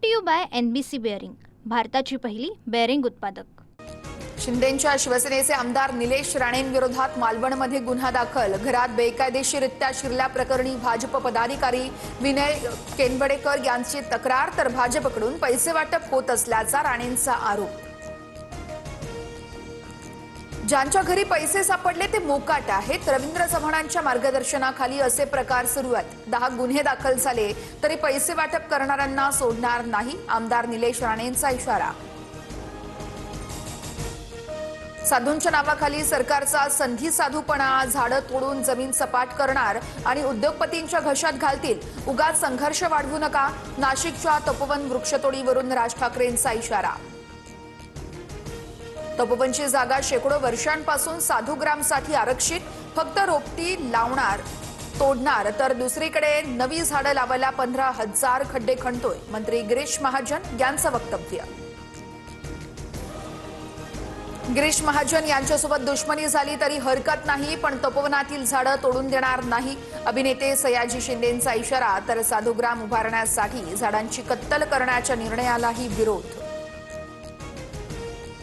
To you by NBC bearing, भारताची पहिली bearing उत्पादक। शिंदेंच्या शिवसेनेचे आमदार निलेश राणेंविरोधात मालवणमध्ये गुन्हा दाखल। घरात बेकायदेशीररित्या शिरल्याप्रकरणी भाजप पदाधिकारी विनय केनवडेकर यांची तक्रार, तर भाजपकडून पैसे वाटप होत असल्याचा राणेंचा आरोप। ज्यांच्या घरी पैसे सापडले ते मोकाट आहेत। रवींद्र चव्हाणांच्या मार्गदर्शनाखाली असे प्रकार सुरू आहेत। 10 गुन्हे दाखल झाले तरी पैसे वाटप करणाऱ्यांना सोडणार नाही, आमदार निलेश राणेंचा इशारा। साधूंच्या नावाखाली सरकारचा संधी साधूपणा, झाडं तोडून जमीन सपाट करणार आणि उद्योगपतींच्या घशात घालतील। उगाच संघर्ष वाढवू नका, नाशिकच्या तपोवन वृक्षतोडीवरून राज ठाकरेंचा इशारा। तपोवनची जागा शेकडो वर्षांपासून साधूग्रामसाठी आरक्षित, फक्त रोपटी लावणार तोडणार, तर दुसरीकडे नवी झाडं लावायला 15,000 खड्डे खणतोय, मंत्री गिरीश महाजन यांचं वक्तव्य। गिरीश महाजन यांच्यासोबत दुश्मनी झाली तरी हरकत नाही, पण तपोवनातील झाडं तोडून देणार नाही, अभिनेते सयाजी शिंदेंचा इशारा। तर साधूग्राम उभारण्यासाठी झाडांची कत्तल करण्याच्या निर्णयालाही विरोध।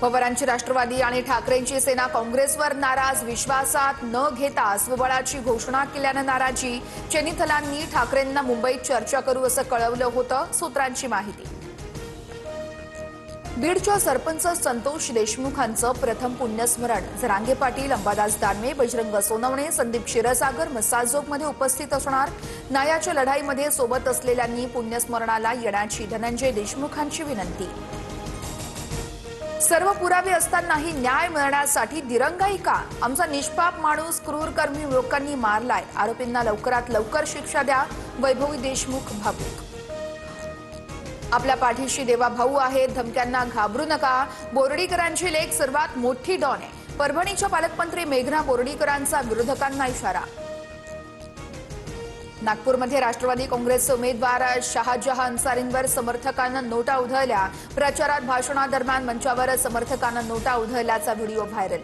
पवारांची राष्ट्रवादी आणि ठाकरेंची सेना काँग्रेसवर नाराज, विश्वासात न घेता स्वबळाची घोषणा केल्यानं नाराजी। चेनिथलांनी ठाकरेंना मुंबईत चर्चा करू असं कळवलं होतं, सूत्रांची माहिती। बीडच्या सरपंच संतोष देशमुखांचं प्रथम पुण्यस्मरण। जरांगे पाटील, अंबादास दानवे, बजरंग सोनवणे, संदीप क्षीरसागर मसाजोगमध्ये उपस्थित असणार। न्यायाच्या लढाईमध्ये सोबत असलेल्यांनी पुण्यस्मरणाला येण्याची धनंजय देशमुखांची विनंती। सर्व पुरावे असतानाही न्याय मिळण्यासाठी दिरंगाई का? आमचा निष्पाप माणूस क्रूरकर्मी लोकांनी मारलाय, आरोपींना लवकरात लवकर शिक्षा द्या, वैभवी देशमुख भावूक। आपल्या पाठीशी देवाभाऊ आहे, धमक्यांना घाबरू नका, बोर्डीकरांची लेक सर्वात मोठी डॉन आहे, परभणीच्या पालकमंत्री मेघना बोर्डीकरांचा विरोधकांना इशारा। नागपूरमध्ये राष्ट्रवादी काँग्रेसचे उमेदवार शहाजहां अन्सारींवर समर्थकांना नोटा उधळल्या। प्रचारात भाषणादरम्यान मंचावर समर्थकांना नोटा उधळल्याचा व्हिडिओ व्हायरल।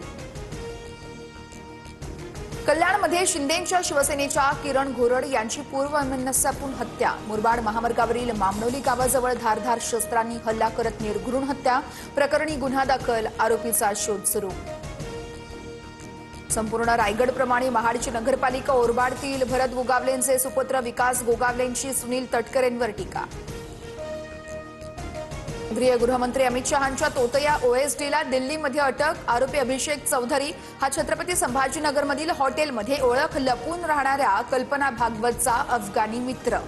कल्याणमध्ये शिंदेंच्या शिवसेनेच्या किरण घोरड यांची पूर्ववैमनस्यातून हत्या। मुरबाड महामार्गावरील मामनोली गावाजवळ धारधार शस्त्रांनी हल्ला करत निर्घृण हत्या, प्रकरणी गुन्हा दाखल, आरोपीचा शोध सुरू। संपूर्ण रायगडप्रमाणे महाडची नगरपालिका ओरबाडतील, भरत गोगावलेंचे सुपुत्र विकास गोगावलेंची सुनील तटकरेंवर टीका। केंद्रीय गृहमंत्री अमित शहांच्या तोतया OSDला दिल्लीमध्ये अटक, आरोपी अभिषेक चौधरी हा छत्रपती संभाजीनगरमधील हॉटेलमध्ये ओळख लपून राहणाऱ्या कल्पना भागवतचा अफगाणी मित्र।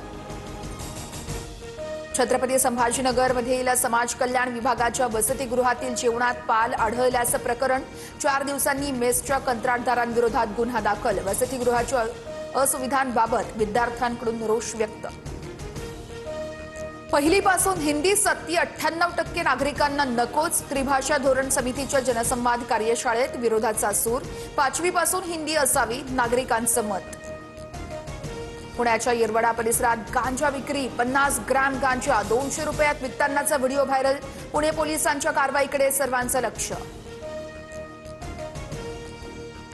छत्रपती संभाजीनगरमधील समाज कल्याण विभागाच्या वसतिगृहातील जेवणात पाल आढळल्याचं प्रकरण। 4 दिवसांनी मेसच्या कंत्राटदारांविरोधात गुन्हा दाखल। वसतिगृहाच्या असुविधांबाबत विद्यार्थ्यांकडून रोष व्यक्त। पहिलीपासून हिंदी सक्ती 98% नागरिकांना नकोच, त्रिभाषा धोरण समितीच्या जनसंवाद कार्यशाळेत विरोधाचा सूर। 5वीपासून हिंदी असावी, नागरिकांचं मत। पुण्याच्या येरवडा परिसरात गांजा विक्री, 50 ग्रॅम गांजा 200 रुपयात विकतानाचा व्हिडिओ व्हायरल। पुणे पोलिसांच्या कारवाईकडे सर्वांचं लक्ष।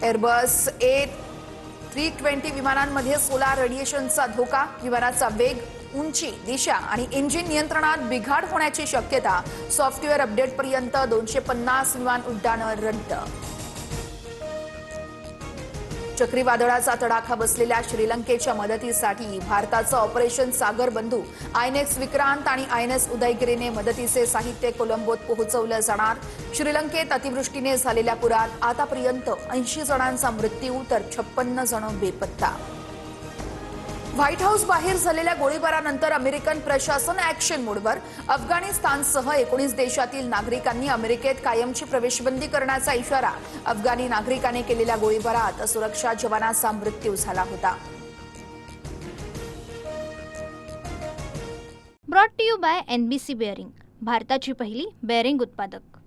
एअरबस A320 विमानांमध्ये सोलार रेडिएशनचा धोका, विमानाचा वेग, उंची, दिशा आणि इंजिन नियंत्रणात बिघाड होण्याची शक्यता। सॉफ्टवेअर अपडेटपर्यंत 250 विमान उड्डाणं रद्द। चक्रीवादळाचा तडाखा बसलेल्या श्रीलंकेच्या मदतीसाठी भारताचं ऑपरेशन सागर बंधू INS विक्रांत आणि INS उदयगिरीने मदतीचे साहित्य कोलंबोत पोहोचवलं जाणार। श्रीलंकेत अतिवृष्टीने झालेल्या पुरात आतापर्यंत 80 जणांचा मृत्यू, तर 56 जण बेपत्ता। व्हाईट हाऊस बाहेर झालेल्या गोळीबारानंतर अमेरिकन प्रशासन ॲक्शन मोडवर। अफगाणिस्तानसह 19 देशातील नागरिकांनी अमेरिकेत कायमची प्रवेशबंदी करण्याचा इशारा। अफगाणी नागरिकाने केलेल्या गोळीबारात सुरक्षा जवानाचा मृत्यू झाला होता। Brought to you by NBC bearing, भारताची पहिली बेअरिंग उत्पादक।